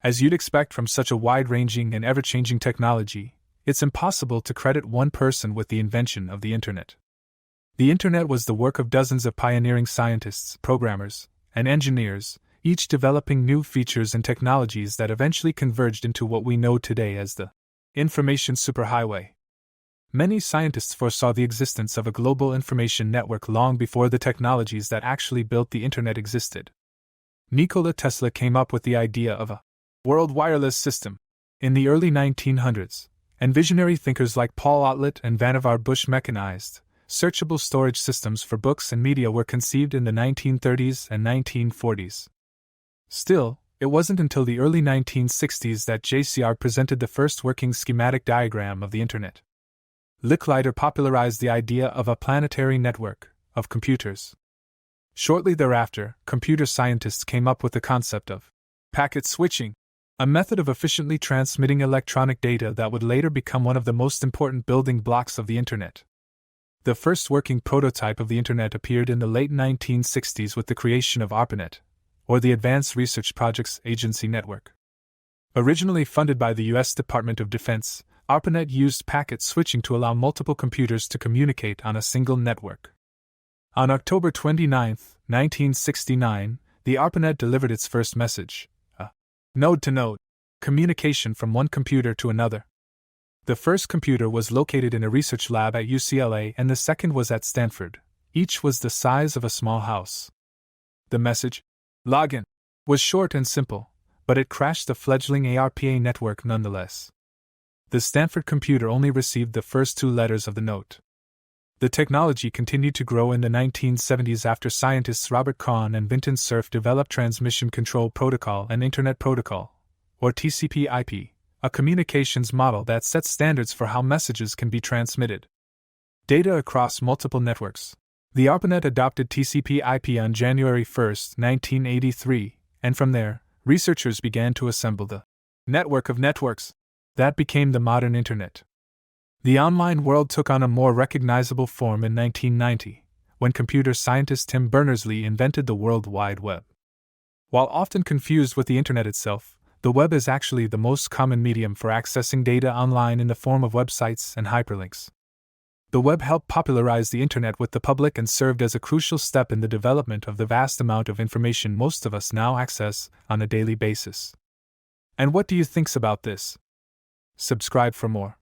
As you'd expect from such a wide-ranging and ever-changing technology, it's impossible to credit one person with the invention of the Internet. The Internet was the work of dozens of pioneering scientists, programmers, and engineers, each developing new features and technologies that eventually converged into what we know today as the information superhighway. Many scientists foresaw the existence of a global information network long before the technologies that actually built the Internet existed. Nikola Tesla came up with the idea of a world wireless system in the early 1900s, and visionary thinkers like Paul Otlet and Vannevar Bush mechanized, searchable storage systems for books and media were conceived in the 1930s and 1940s. Still, it wasn't until the early 1960s that JCR presented the first working schematic diagram of the Internet. Licklider popularized the idea of a planetary network of computers. Shortly thereafter, computer scientists came up with the concept of packet switching, a method of efficiently transmitting electronic data that would later become one of the most important building blocks of the Internet. The first working prototype of the Internet appeared in the late 1960s with the creation of ARPANET, or the Advanced Research Projects Agency Network. Originally funded by the U.S. Department of Defense, ARPANET used packet switching to allow multiple computers to communicate on a single network. On October 29, 1969, the ARPANET delivered its first message, a node-to-node communication from one computer to another. The first computer was located in a research lab at UCLA and the second was at Stanford. Each was the size of a small house. The message, login, was short and simple, but it crashed the fledgling ARPA network nonetheless. The Stanford computer only received the first two letters of the note. The technology continued to grow in the 1970s after scientists Robert Kahn and Vinton Cerf developed Transmission Control Protocol and Internet Protocol, or TCP/IP, a communications model that sets standards for how messages can be transmitted. Data across multiple networks. The ARPANET adopted TCP/IP on January 1, 1983, and from there, researchers began to assemble the network of networks that became the modern Internet. The online world took on a more recognizable form in 1990, when computer scientist Tim Berners-Lee invented the World Wide Web. While often confused with the Internet itself, the web is actually the most common medium for accessing data online in the form of websites and hyperlinks. The web helped popularize the Internet with the public and served as a crucial step in the development of the vast amount of information most of us now access on a daily basis. And what do you think about this? Subscribe for more.